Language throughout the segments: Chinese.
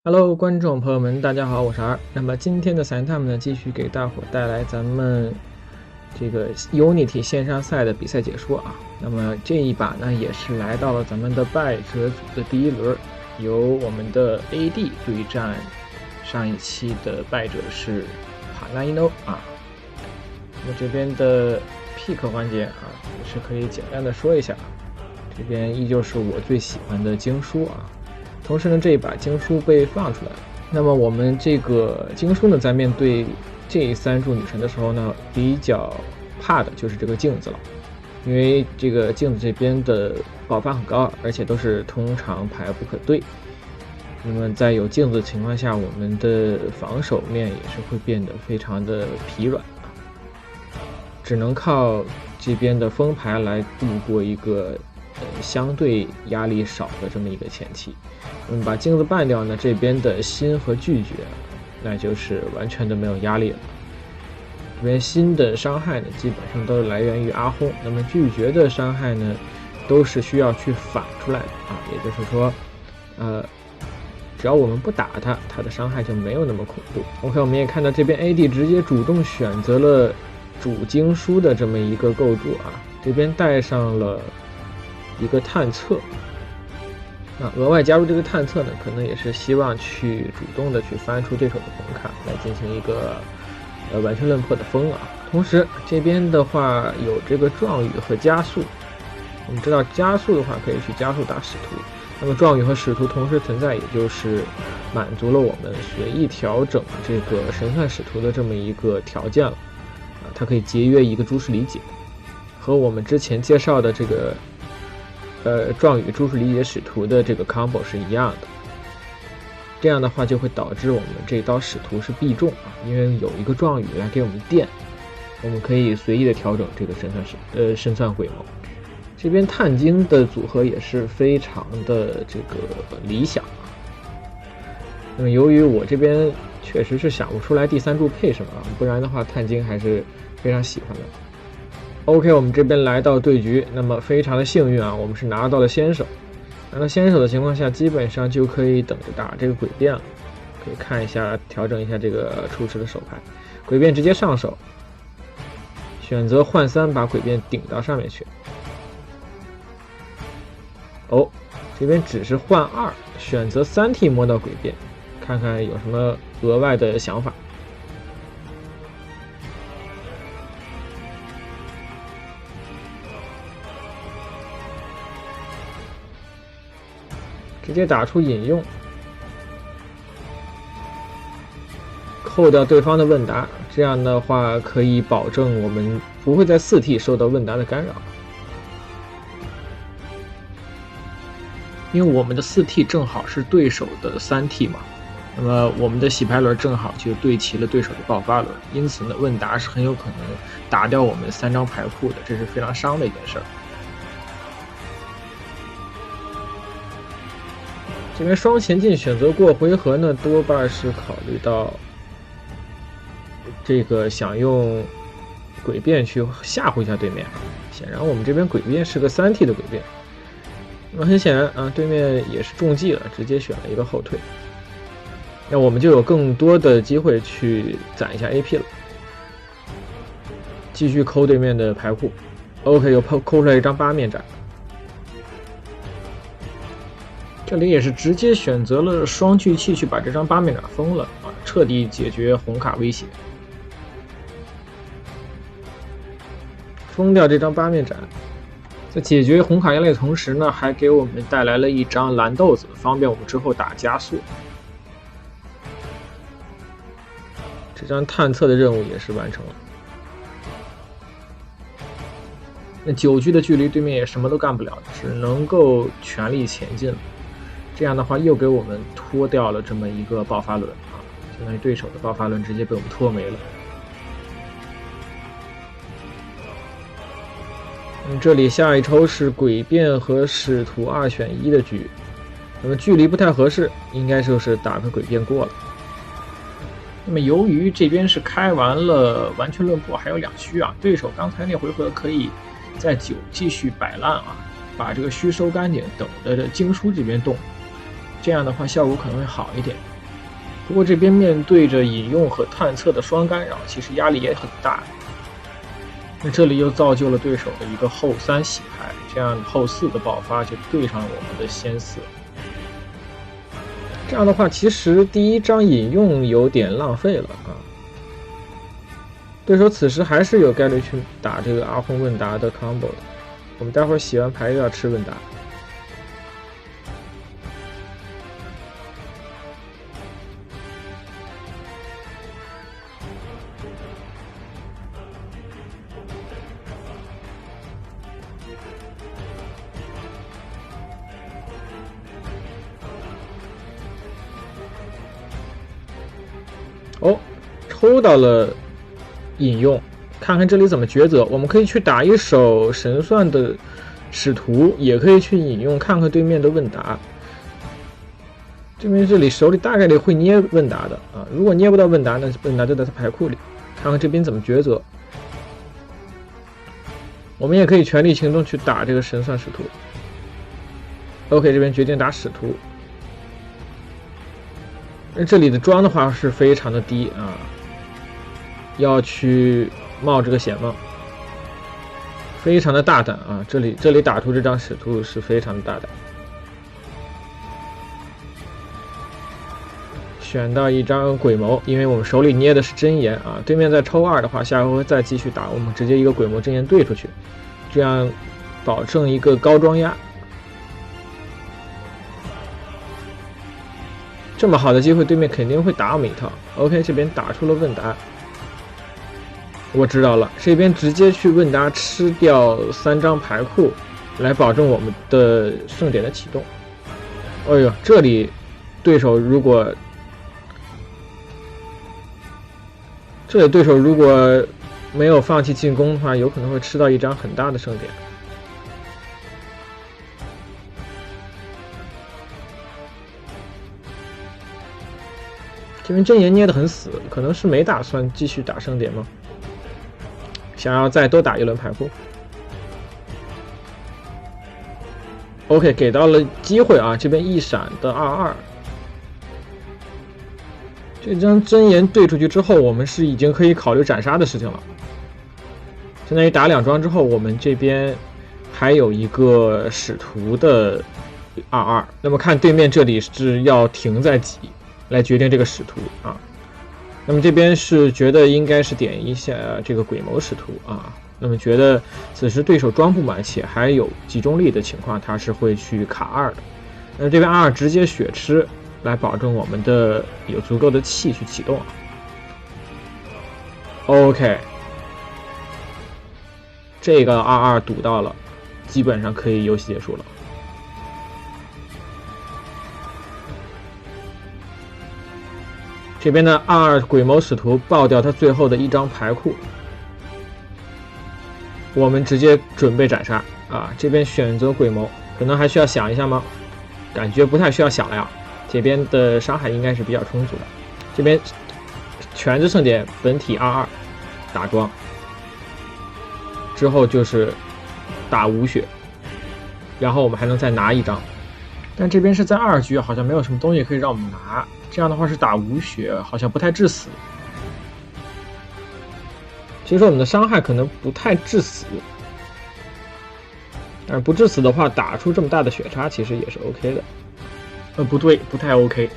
Hello，观众朋友们，大家好，我是R。那么今天的散 time 呢，继续给大伙带来咱们这个 Unity 线上赛的比赛解说啊。那么这一把呢，也是来到了咱们的败者组的第一轮，由我们的 AD 对战上一期的败者是帕纳伊诺啊。那么这边的 pick 环节啊，也是可以简单的说一下，这边依旧是我最喜欢的经书啊。同时呢，这一把经书被放出来了。那么我们这个经书呢，在面对这三柱女神的时候呢，比较怕的就是这个镜子了，因为这个镜子这边的爆发很高，而且都是通常牌不可对。那么在有镜子的情况下，我们的防守面也是会变得非常的疲软，只能靠这边的封牌来度过一个相对压力少的这么一个前期。把镜子办掉呢，这边的心和拒绝，那就是完全的没有压力了。这边心的伤害呢，基本上都是来源于阿轰，那么拒绝的伤害呢，都是需要去反出来的啊。也就是说，只要我们不打它，它的伤害就没有那么恐怖。OK， 我们也看到这边 AD 直接主动选择了主经书的这么一个构筑啊，这边带上了一个探测。那额外加入这个探测呢，可能也是希望去主动的去翻出对手的红卡，来进行一个完全论破的封啊。同时这边的话有这个壮语和加速，我们知道加速的话可以去加速打使徒，那么壮语和使徒同时存在，也就是满足了我们随意调整这个神算使徒的这么一个条件了啊。它可以节约一个诸事理解，和我们之前介绍的这个壮语诸事理解使徒的这个 combo 是一样的。这样的话就会导致我们这刀使徒是必中啊，因为有一个壮语来给我们电，我们可以随意的调整这个神算鬼谋。这边探经的组合也是非常的这个理想啊。那么由于我这边确实是想不出来第三柱配什么，不然的话探经还是非常喜欢的。OK， 我们这边来到对局，那么非常的幸运啊，我们是拿到了先手。拿到先手的情况下，基本上就可以等着打这个诡辩了。可以看一下，调整一下这个出池的手牌，诡辩直接上手，选择换3把诡辩顶到上面去。哦，这边只是换2，选择3T 摸到诡辩，看看有什么额外的想法。直接打出引用，扣掉对方的问答，这样的话可以保证我们不会在4T 受到问答的干扰，因为我们的4T 正好是对手的3T 嘛，那么我们的洗牌轮正好就对齐了对手的爆发轮，因此呢，问答是很有可能打掉我们3张牌库的，这是非常伤的一件事儿。这边双前进选择过回合呢，多半是考虑到这个想用诡辩去吓唬一下对面。显然我们这边诡辩是个3T 的诡辩，那么很显然啊，对面也是中计了，直接选了一个后退，那我们就有更多的机会去攒一下 AP 了，继续抠对面的牌库。OK， 又抠出来一张8面斩。这里也是直接选择了双聚气去把这张8面斩封了啊，彻底解决红卡威胁。封掉这张8面斩，在解决红卡压力的同时呢，还给我们带来了一张蓝豆子，方便我们之后打加速。这张探测的任务也是完成了。那9局的距离，对面也什么都干不了，只能够全力前进了。这样的话又给我们拖掉了这么一个爆发轮啊，相当于对手的爆发轮直接被我们拖没了。这里下一抽是诡辩和使徒2选1的局，那么距离不太合适，应该就是打个诡辩过了。那么由于这边是开完了完全论破，还有2虚啊，对手刚才那回合可以在9继续摆烂啊，把这个虚收干净，等着经书这边动。这样的话效果可能会好一点。不过这边面对着引用和探测的双干扰，其实压力也很大。那这里又造就了对手的一个后3洗牌，这样后4的爆发就对上了我们的先4。这样的话，其实第一张引用有点浪费了啊。对手此时还是有概率去打这个阿訇问答的 combo 的。我们待会儿洗完牌又要吃问答。哦，抽到了引用，看看这里怎么抉择。我们可以去打一手神算的使徒，也可以去引用看看对面的问答。这里手里大概率会捏问答的啊，如果捏不到问答，那问答就在他牌库里。看看这边怎么抉择。我们也可以全力行动去打这个神算使徒。OK， 这边决定打使徒。这里的庄的话是非常的低啊，要去冒这个险吗？非常的大胆啊！这里打出这张使徒是非常的大胆。选到一张鬼谋，因为我们手里捏的是真言啊，对面再抽2的话，下回合再继续打，我们直接一个鬼谋真言对出去，这样保证一个高庄压。这么好的机会，对面肯定会打我们一套。OK， 这边打出了问答，我知道了，这边直接去问答吃掉3张牌库，来保证我们的盛典的启动。哎呦，这里对手如果没有放弃进攻的话，有可能会吃到一张很大的盛典。这边真言捏得很死，可能是没打算继续打盛典吗？想要再多打一轮牌库。OK， 给到了机会啊！这边一闪的2-2，这张真言对出去之后，我们是已经可以考虑斩杀的事情了。相当于打2庄之后，我们这边还有一个使徒的2-2。那么看对面这里是要停在几？来决定这个使徒啊，那么这边是觉得应该是点一下这个鬼谋使徒啊，那么觉得此时对手庄不满且还有集中力的情况，他是会去卡2的。那么这边2直接血吃，来保证我们的有足够的气去启动。OK， 这个2-2赌到了，基本上可以游戏结束了。这边的2-2鬼谋使徒爆掉他最后的一张牌库，我们直接准备斩杀啊！这边选择鬼谋，可能还需要想一下吗？感觉不太需要想了呀。这边的伤害应该是比较充足的。这边全之盛典本体2-2打庄，之后就是打5血，然后我们还能再拿一张。但这边是在2局，好像没有什么东西可以让我们拿。这样的话是打5血，好像不太致死。其实我们的伤害可能不太致死，但是不致死的话，打出这么大的血差其实也是 OK 的。不对，不太 OK。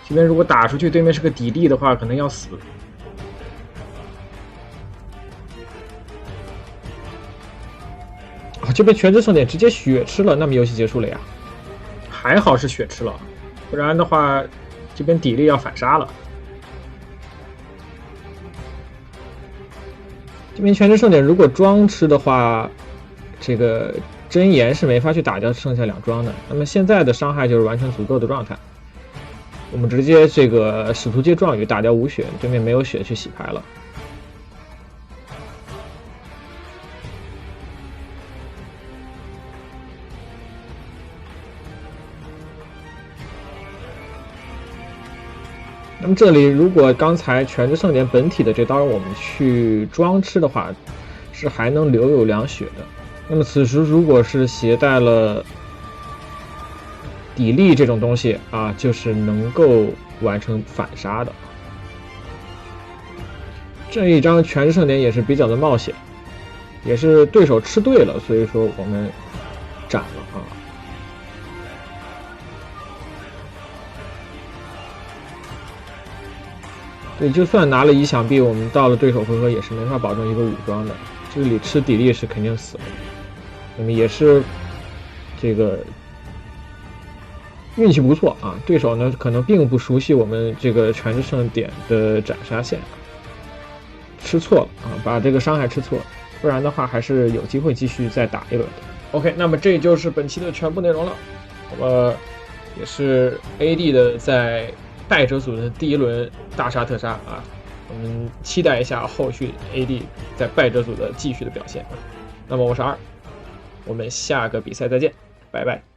这边如果打出去，对面是个砥砺的话，可能要死。啊，这边全职盛典直接血吃了，那么游戏结束了呀。还好是血吃了，不然的话这边砥砺要反杀了。这边全职盛典如果庄吃的话，这个真言是没法去打掉剩下2庄的。那么现在的伤害就是完全足够的状态，我们直接这个使徒阶状语打掉5血，对面没有血去洗牌了。那么这里如果刚才全职盛典本体的这刀我们去庄吃的话，是还能留有2血的。那么此时如果是携带了砥砺这种东西啊，就是能够完成反杀的。这一张全职盛典也是比较的冒险，也是对手吃对了，所以说我们斩了啊。对，就算拿了1响币，我们到了对手回合也是没法保证一个武装的，这里吃砥砺是肯定死了。那么也是这个运气不错啊，对手呢可能并不熟悉我们这个全职盛典的斩杀线，吃错了啊，把这个伤害吃错了，不然的话还是有机会继续再打一轮的。OK， 那么这就是本期的全部内容了。也是 AD 的在败者组的第1轮大杀特杀啊，我们期待一下后续 AD 在败者组的继续的表现。那么我是2，我们下个比赛再见，拜拜。